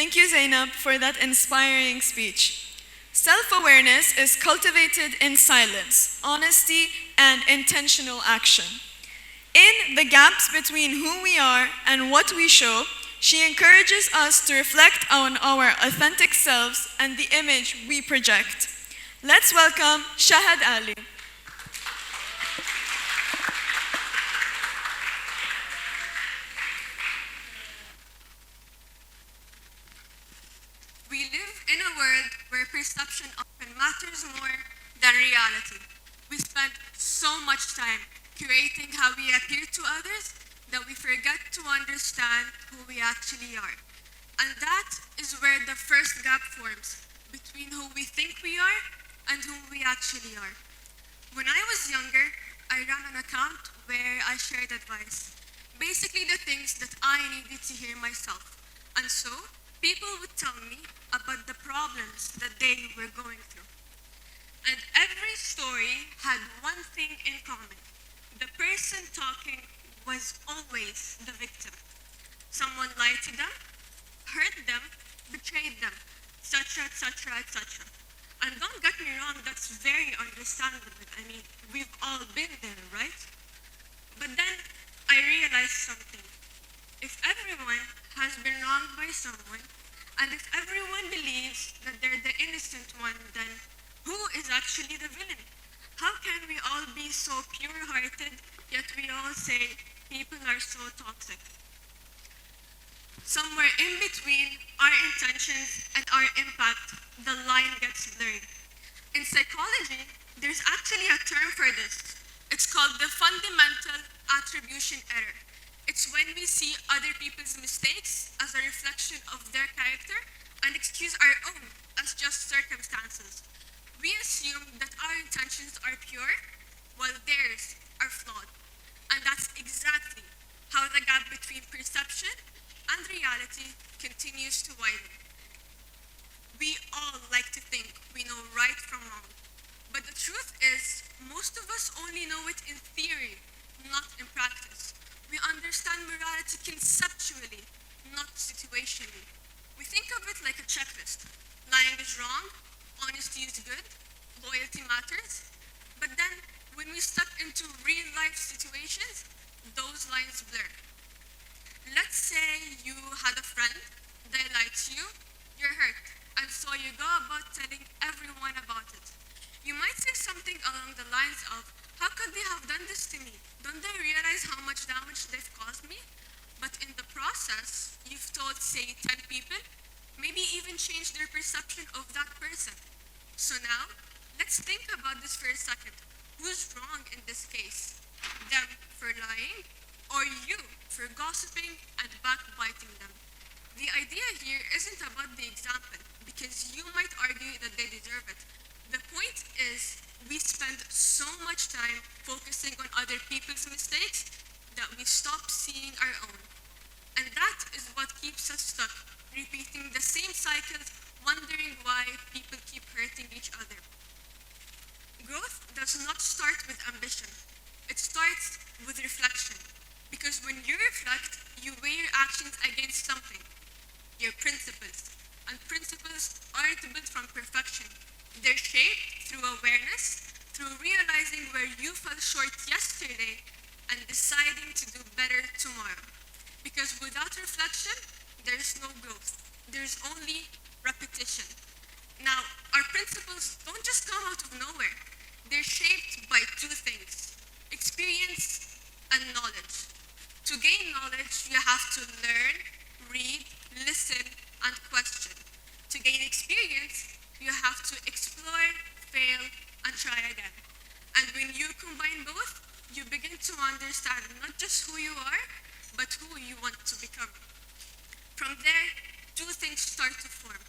Thank you, Zainab, for that inspiring speech. Self-awareness is cultivated in silence, honesty, and intentional action. In The Gaps Between Who We Are and What We Show, she encourages us to reflect on our authentic selves and the image we project. Let's welcome Shahd Ali. We live in a world where perception often matters more than reality. We spend so much time curating how we appear to others that we forget to understand who we actually are. And that is where the first gap forms between who we think we are and who we actually are. When I was younger, I ran an account where I shared advice. Basically the things that I needed to hear myself. And so, people would tell me about the problems that they were going through. And every story had one thing in common. The person talking was always the victim. Someone lied to them, hurt them, betrayed them, etc., etc., etc. And don't get me wrong, that's very understandable. I mean, we've all been there, right? But then I realized something. If everyone has been wronged by someone, and if everyone believes that they're the innocent one, then who is actually the villain? How can we all be so pure-hearted, yet we all say people are so toxic? Somewhere in between our intentions and our impact, the line gets blurred. In psychology, there's actually a term for this. It's called the fundamental attribution error. It's when we see other people's mistakes as a reflection of their character and excuse our own as just circumstances. We assume that our intentions are pure while theirs are flawed. And that's exactly how the gap between perception and reality continues to widen. We all like to think we know right from wrong. But the truth is, most of us only know it in theory, not in practice. We understand morality conceptually, not situationally. We think of it like a checklist. Lying is wrong, honesty is good, loyalty matters. But then, when we step into real-life situations, those lines blur. Let's say you had a friend, they lied to you, you're hurt, and so you go about telling everyone about it. You might say something along the lines of, how could they have done this to me? Don't they realize how much damage they've caused me? But in the process, you've told, say, 10 people, maybe even changed their perception of that person. So now, let's think about this for a second. Who's wrong in this case? Them for lying, or you for gossiping and backbiting them? The idea here isn't about the example, because you might argue that they deserve it. The point is, we spend so much time focusing on other people's mistakes that we stop seeing our own. And that is what keeps us stuck, repeating the same cycles, wondering why people keep hurting each other. Growth does not start with ambition. It starts with reflection. Because when you reflect, you weigh your actions against something, your principles. And principles aren't built from perfection. They're shaped through awareness, through realizing where you fell short yesterday and deciding to do better tomorrow. Because without reflection, there's no growth. There's only repetition. Now, our principles don't just come out of nowhere. They're shaped by two things: experience and knowledge. To gain knowledge, you have to learn, read, listen, and question. To gain experience, you have to explore, fail, and try again. And when you combine both, you begin to understand not just who you are, but who you want to become. From there, two things start to form.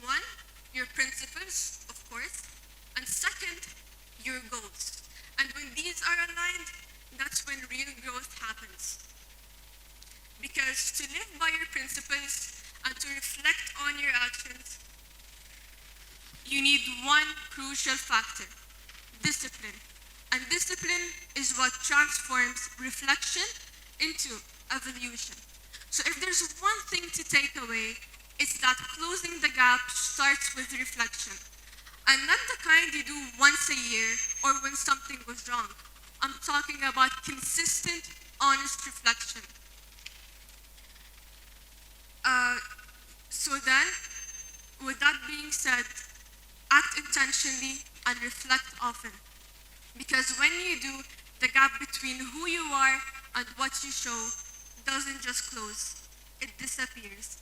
One, your principles, of course, and second, your goals. And when these are aligned, that's when real growth happens. Because to live by your principles and to reflect on your actions, you need one crucial factor: discipline. And discipline is what transforms reflection into evolution. So if there's one thing to take away, It's that closing the gap starts with reflection. And not the kind you do once a year or when something goes wrong. I'm talking about consistent, honest reflection. Uh, so then, with that being said, act intentionally and reflect often. Because when you do, the gap between who you are and what you show doesn't just close, it disappears.